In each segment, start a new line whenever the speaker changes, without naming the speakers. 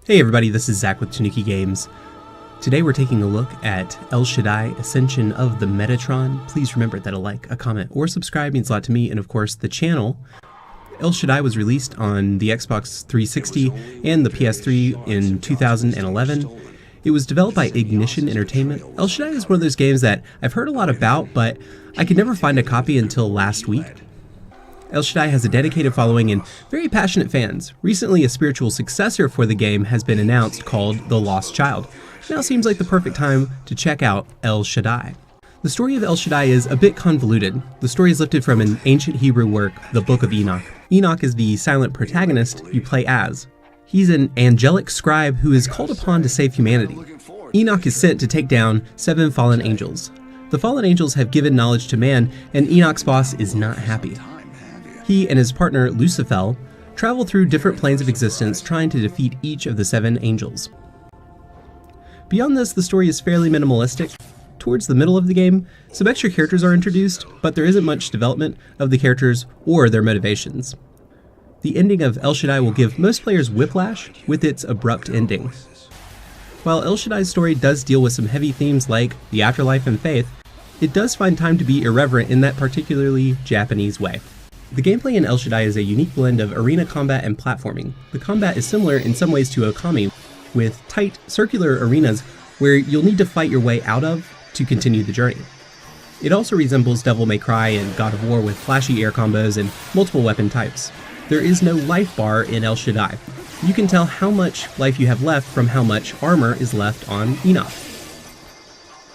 Hey everybody, this is Zach with Tanuki Games. Today we're taking a look at El Shaddai, Ascension of the Metatron. Please remember that a like, a comment, or subscribe means a lot to me and of course the channel. El Shaddai was released on the Xbox 360 and the PS3 in 2011. It was developed by Ignition Entertainment. El Shaddai is one of those games that I've heard a lot about, but I could never find a copy until last week. El Shaddai has a dedicated following and very passionate fans. Recently, a spiritual successor for the game has been announced called The Lost Child. Now seems like the perfect time to check out El Shaddai. The story of El Shaddai is a bit convoluted. The story is lifted from an ancient Hebrew work, the Book of Enoch. Enoch is the silent protagonist you play as. He's an angelic scribe who is called upon to save humanity. Enoch is sent to take down 7 fallen angels. The fallen angels have given knowledge to man, and Enoch's boss is not happy. He and his partner, Lucifer, travel through different planes of existence trying to defeat each of the 7 angels. Beyond this, the story is fairly minimalistic. Towards the middle of the game, some extra characters are introduced, but there isn't much development of the characters or their motivations. The ending of El Shaddai will give most players whiplash with its abrupt ending. While El Shaddai's story does deal with some heavy themes like the afterlife and faith, it does find time to be irreverent in that particularly Japanese way. The gameplay in El Shaddai is a unique blend of arena combat and platforming. The combat is similar in some ways to Okami, with tight, circular arenas where you'll need to fight your way out of to continue the journey. It also resembles Devil May Cry and God of War with flashy air combos and multiple weapon types. There is no life bar in El Shaddai. You can tell how much life you have left from how much armor is left on Enoch.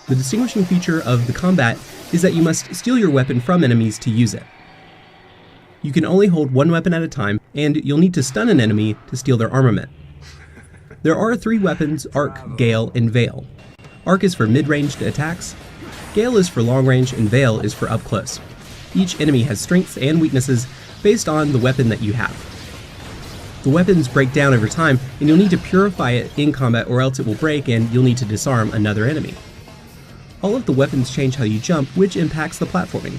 The distinguishing feature of the combat is that you must steal your weapon from enemies to use it. You can only hold one weapon at a time, and you'll need to stun an enemy to steal their armament. There are 3 weapons, Arc, Gale, and Veil. Arc is for mid-ranged attacks, Gale is for long-range, and Veil is for up-close. Each enemy has strengths and weaknesses based on the weapon that you have. The weapons break down over time, and you'll need to purify it in combat or else it will break and you'll need to disarm another enemy. All of the weapons change how you jump, which impacts the platforming.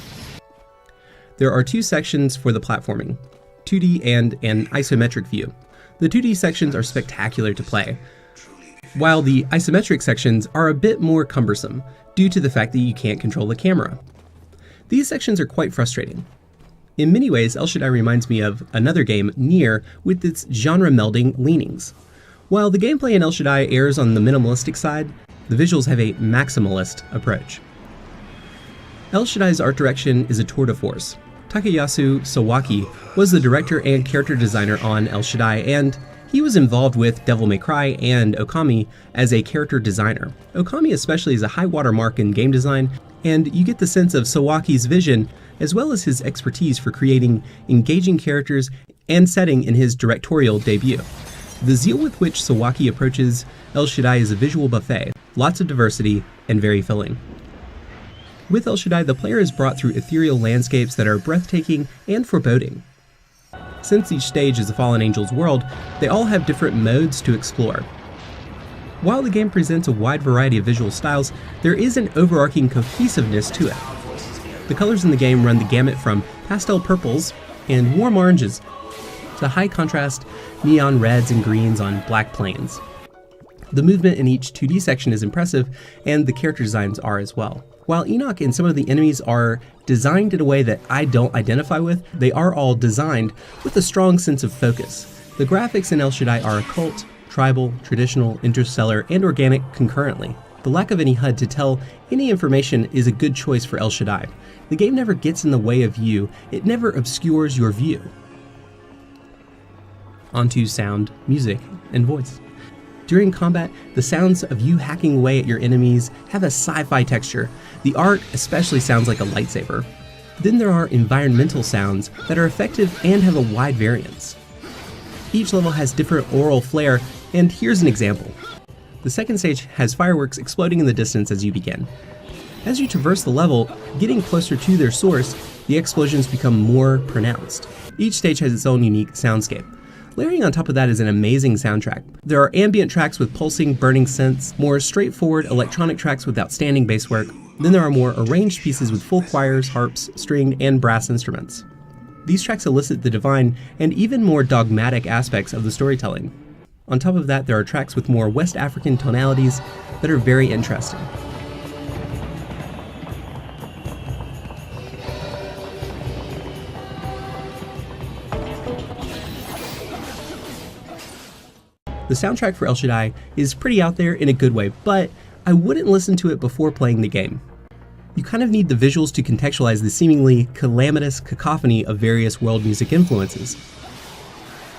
There are 2 sections for the platforming, 2D and an isometric view. The 2D sections are spectacular to play, while the isometric sections are a bit more cumbersome due to the fact that you can't control the camera. These sections are quite frustrating. In many ways, El Shaddai reminds me of another game, Nier, with its genre-melding leanings. While the gameplay in El Shaddai errs on the minimalistic side, the visuals have a maximalist approach. El Shaddai's art direction is a tour de force. Takayasu Sawaki was the director and character designer on El Shaddai, and he was involved with Devil May Cry and Okami as a character designer. Okami especially is a high watermark in game design, and you get the sense of Sawaki's vision as well as his expertise for creating engaging characters and setting in his directorial debut. The zeal with which Sawaki approaches El Shaddai is a visual buffet, lots of diversity, and very filling. With El Shaddai, the player is brought through ethereal landscapes that are breathtaking and foreboding. Since each stage is a fallen angel's world, they all have different modes to explore. While the game presents a wide variety of visual styles, there is an overarching cohesiveness to it. The colors in the game run the gamut from pastel purples and warm oranges to high contrast neon reds and greens on black plains. The movement in each 2D section is impressive, and the character designs are as well. While Enoch and some of the enemies are designed in a way that I don't identify with, they are all designed with a strong sense of focus. The graphics in El Shaddai are occult, tribal, traditional, interstellar, and organic concurrently. The lack of any HUD to tell any information is a good choice for El Shaddai. The game never gets in the way of you, it never obscures your view. Onto sound, music, and voice. During combat, the sounds of you hacking away at your enemies have a sci-fi texture. The art especially sounds like a lightsaber. Then there are environmental sounds that are effective and have a wide variance. Each level has different aural flair, and here's an example. The second stage has fireworks exploding in the distance as you begin. As you traverse the level, getting closer to their source, the explosions become more pronounced. Each stage has its own unique soundscape. Layering on top of that is an amazing soundtrack. There are ambient tracks with pulsing, burning synths, more straightforward electronic tracks with outstanding bass work. Then there are more arranged pieces with full choirs, harps, stringed, and brass instruments. These tracks elicit the divine and even more dogmatic aspects of the storytelling. On top of that, there are tracks with more West African tonalities that are very interesting. The soundtrack for El Shaddai is pretty out there in a good way, but I wouldn't listen to it before playing the game. You kind of need the visuals to contextualize the seemingly calamitous cacophony of various world music influences.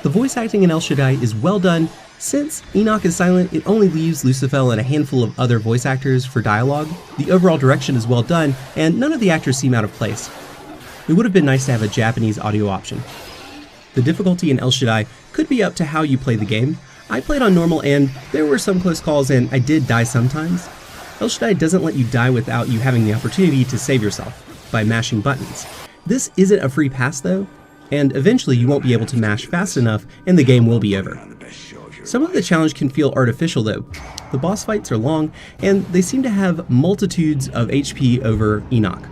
The voice acting in El Shaddai is well done. Since Enoch is silent, it only leaves Lucifel and a handful of other voice actors for dialogue. The overall direction is well done, and none of the actors seem out of place. It would have been nice to have a Japanese audio option. The difficulty in El Shaddai could be up to how you play the game. I played on normal and there were some close calls and I did die sometimes. El Shaddai doesn't let you die without you having the opportunity to save yourself by mashing buttons. This isn't a free pass though, and eventually you won't be able to mash fast enough and the game will be over. Some of the challenge can feel artificial though. The boss fights are long and they seem to have multitudes of HP over Enoch.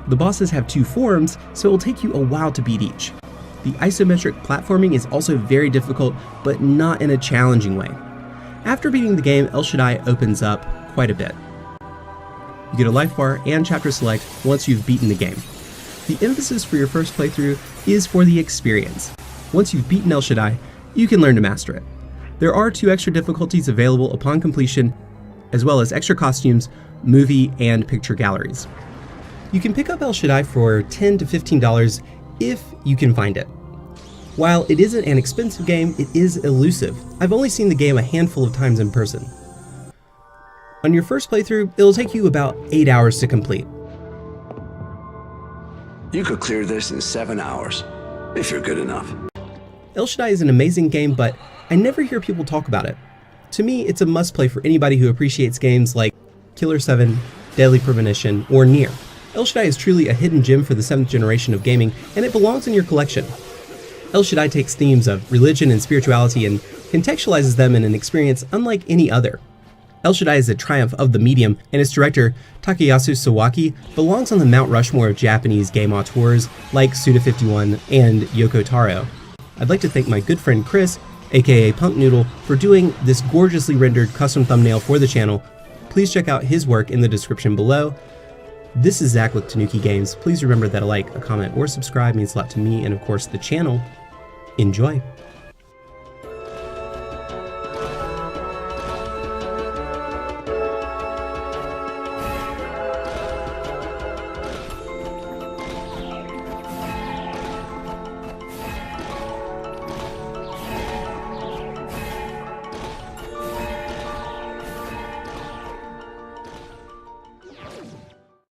The bosses have 2 forms, so it will take you a while to beat each. The isometric platforming is also very difficult, but not in a challenging way. After beating the game, El Shaddai opens up quite a bit. You get a life bar and chapter select once you've beaten the game. The emphasis for your first playthrough is for the experience. Once you've beaten El Shaddai, you can learn to master it. There are 2 extra difficulties available upon completion, as well as extra costumes, movie, and picture galleries. You can pick up El Shaddai for $10 to $15 if you can find it. While it isn't an expensive game, it is elusive. I've only seen the game a handful of times in person. On your first playthrough, it'll take you about 8 hours to complete.
You could clear this in 7 hours, if you're good enough.
El Shaddai is an amazing game, but I never hear people talk about it. To me, it's a must-play for anybody who appreciates games like Killer 7, Deadly Premonition, or Nier. El Shaddai is truly a hidden gem for the 7th generation of gaming, and it belongs in your collection. El Shaddai takes themes of religion and spirituality and contextualizes them in an experience unlike any other. El Shaddai is a triumph of the medium, and its director, Takayasu Sawaki, belongs on the Mount Rushmore of Japanese game auteurs like Suda51 and Yoko Taro. I'd like to thank my good friend Chris, aka Punk Noodle, for doing this gorgeously rendered custom thumbnail for the channel. Please check out his work in the description below. This is Zach with Tanuki Games. Please remember that a like, a comment, or subscribe means a lot to me and of course the channel. Enjoy!